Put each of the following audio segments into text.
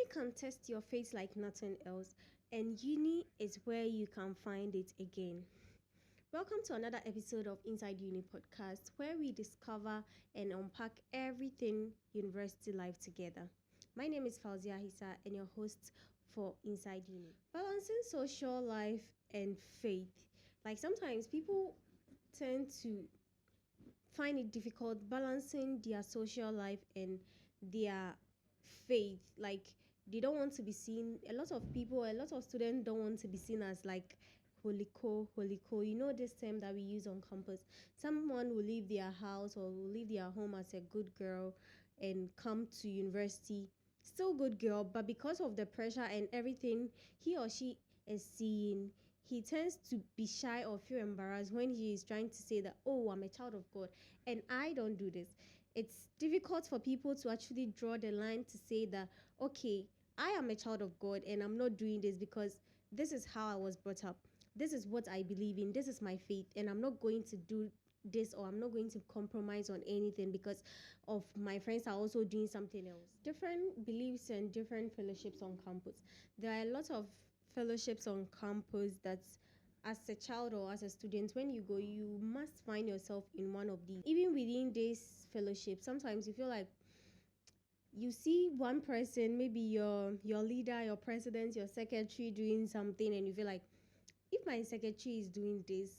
Uni can test your faith like nothing else, and uni is where you can find it again. Welcome to another episode of Inside Uni Podcast, where we discover and unpack everything university life together. My name is Fauzia Hissa, and your host for Inside Uni. Balancing social life and faith. Like sometimes people tend to find it difficult balancing their social life and their faith. Like they don't want to be seen. A lot of students don't want to be seen as like holiko. You know this term that we use on campus. Someone will leave their house or will leave their home as a good girl and come to university. Still good girl, but because of the pressure and everything he or she is seeing, he tends to be shy or feel embarrassed when he is trying to say that, oh, I'm a child of God and I don't do this. It's difficult for people to actually draw the line to say that, okay, I am a child of God and I'm not doing this because this is how I was brought up. This is what I believe in. This is my faith, and I'm not going to do this, or I'm not going to compromise on anything because of my friends are also doing something else. Different beliefs and different fellowships on campus. There are a lot of fellowships on campus that as a child or as a student, when you go, you must find yourself in one of these. Even within this fellowship, sometimes you feel like you see one person, maybe your leader, your president, your secretary doing something, and you feel like, if my secretary is doing this,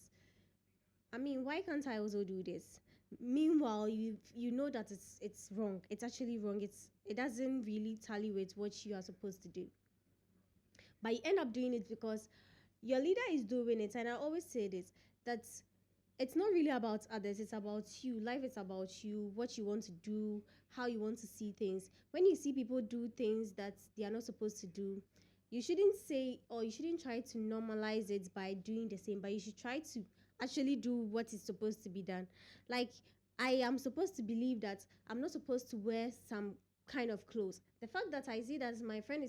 I mean, why can't I also do this? Meanwhile, you know that it's wrong. It's actually wrong. It doesn't really tally with what you are supposed to do. But you end up doing it because your leader is doing it. And I always say this, that it's not really about others, it's about you. Life is about you, what you want to do, how you want to see things. When you see people do things that they are not supposed to do, you shouldn't say, or you shouldn't try to normalize it by doing the same, but you should try to actually do what is supposed to be done. Like, I am supposed to believe that I'm not supposed to wear some kind of clothes. The fact that I see that my friend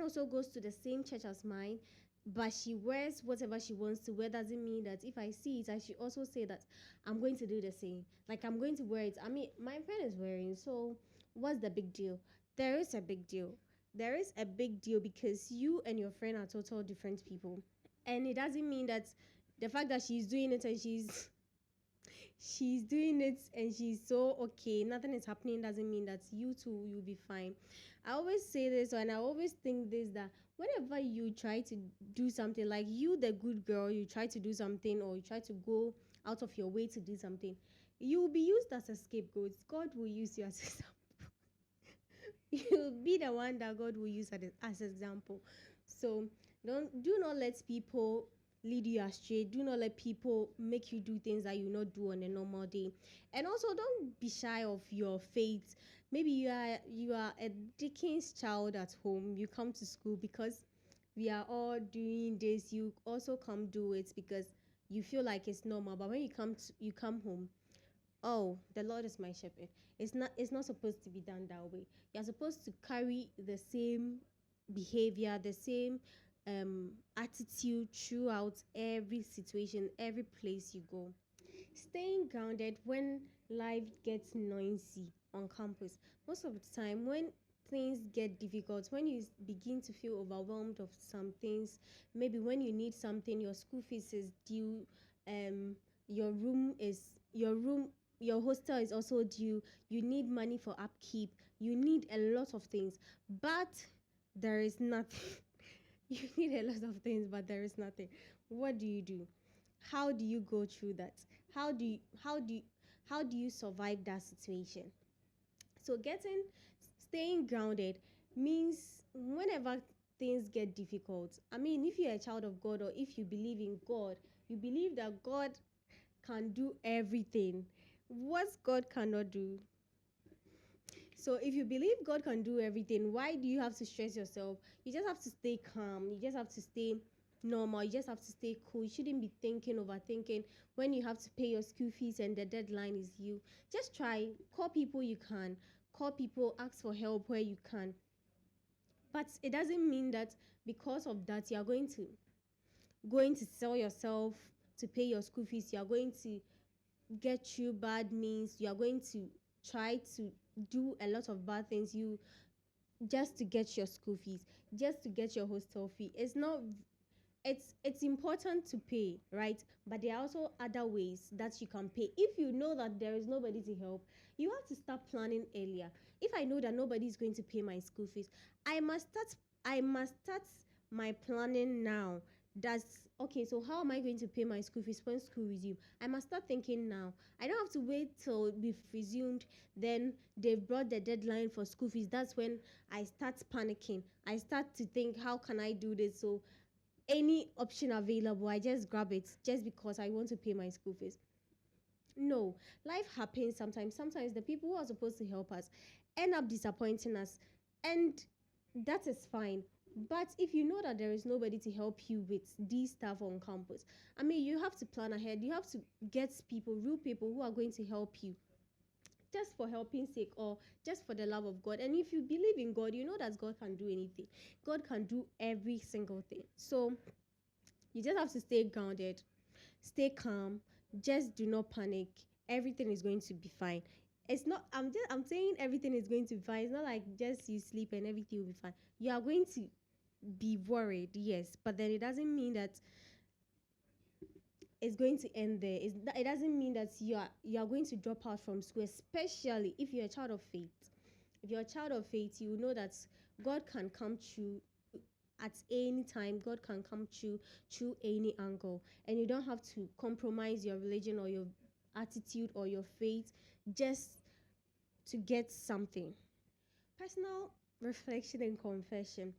also goes to the same church as mine, but she wears whatever she wants to wear, doesn't mean that if I see it, I should also say that I'm going to do the same. Like, I'm going to wear it. I mean, my friend is wearing, so what's the big deal? There is a big deal. There is a big deal because you and your friend are total different people. And it doesn't mean that the fact that she's doing it and she's doing it and she's so okay, nothing is happening, doesn't mean that you too you'll be fine. I always say this, and I always think this, that whenever you try to do something, like you the good girl, you try to do something or you try to go out of your way to do something, you will be used as a scapegoat. God will use you as a example. You'll be the one that God will use as example. So do not let people lead you astray. Do not let people make you do things that you not do on a normal day. And also, don't be shy of your faith. Maybe you are a deacon's child at home. You come to school because we are all doing this. You also come do it because you feel like it's normal. But when you come home, oh, the Lord is my shepherd. It's not supposed to be done that way. You're supposed to carry the same behavior, the same attitude throughout every situation, every place you go. Staying grounded when life gets noisy on campus. Most of the time, when things get difficult, when you begin to feel overwhelmed of some things, maybe when you need something, your school fees is due, your hostel is also due, you need money for upkeep, you need a lot of things, but there is nothing. You need a lot of things, but there is nothing. What do you do? How do you go through that? How do you survive that situation? So staying grounded means whenever things get difficult, I mean, if you're a child of God or if you believe in God, you believe that God can do everything. What God cannot do? So if you believe God can do everything, why do you have to stress yourself? You just have to stay calm. You just have to stay normal. You just have to stay cool. You shouldn't be overthinking when you have to pay your school fees and the deadline is you. Just try, call people you can. Call people, ask for help where you can. But it doesn't mean that because of that you are going to sell yourself to pay your school fees. You are going to get through bad means. You are going to try to do a lot of bad things. just to get your school fees, just to get your hostel fee. It's not, it's important to pay, right? But there are also other ways that you can pay. If you know that there is nobody to help, you have to start planning earlier. If I know that nobody is going to pay my school fees, I must start my planning now. That's okay. So how am I going to pay my school fees when school resume? I must start thinking now. I don't have to wait till we've resumed, then they've brought the deadline for school fees. That's when I start panicking. I start to think, how can I do this? So any option available, I just grab it just because I want to pay my school fees. No, life happens sometimes. Sometimes the people who are supposed to help us end up disappointing us, and that is fine. But if you know that there is nobody to help you with these stuff on campus, I mean, you have to plan ahead. You have to get people, real people who are going to help you just for helping sake, or just for the love of God. And if you believe in God, you know that God can do anything. God can do every single thing. So you just have to stay grounded, stay calm, just do not panic. Everything is going to be fine. It's not, I'm saying everything is going to be fine. It's not like just you sleep and everything will be fine. You are going to be worried, yes, but then it doesn't mean that it's going to end there. It doesn't mean that you are going to drop out from school, especially if you're a child of faith. If you're a child of faith, you know that God can come true at any time. God can come through any angle, and you don't have to compromise your religion or your attitude or your faith just to get something. Personal reflection and confession.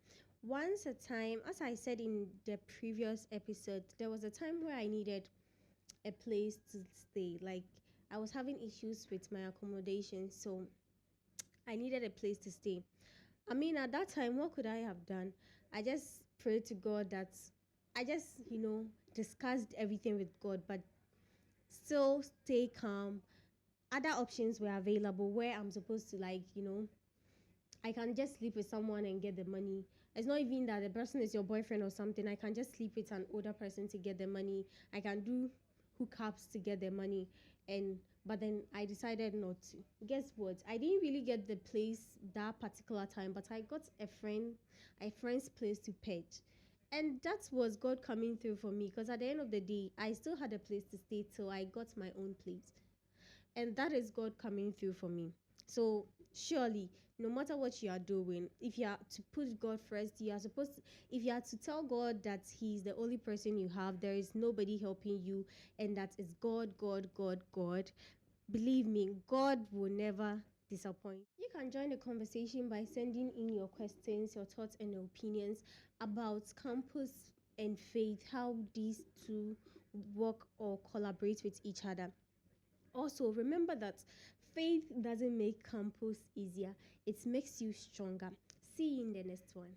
Once a time, as I said in the previous episode, there was a time where I needed a place to stay. Like, I was having issues with my accommodation, so I needed a place to stay. I mean, at that time, what could I have done? I just prayed to God that I just, discussed everything with God, but still stay calm. Other options were available where I'm supposed to, like, I can just sleep with someone and get the money. It's not even that the person is your boyfriend or something. I can just sleep with an older person to get the money. I can do hookups to get the money. And but then I decided not to. Guess what? I didn't really get the place that particular time, but I got a friend's place to pet. And that was God coming through for me, because at the end of the day, I still had a place to stay till I got my own place. And that is God coming through for me. So surely, no matter what you are doing, if you are to put God first, you are supposed to, if you are to tell God that He's the only person you have, there is nobody helping you, and that is God, God, God, God. Believe me, God will never disappoint. You can join the conversation by sending in your questions, your thoughts, and your opinions about campus and faith, how these two work or collaborate with each other. Also, remember that faith doesn't make campus easier, it makes you stronger. See you in the next one.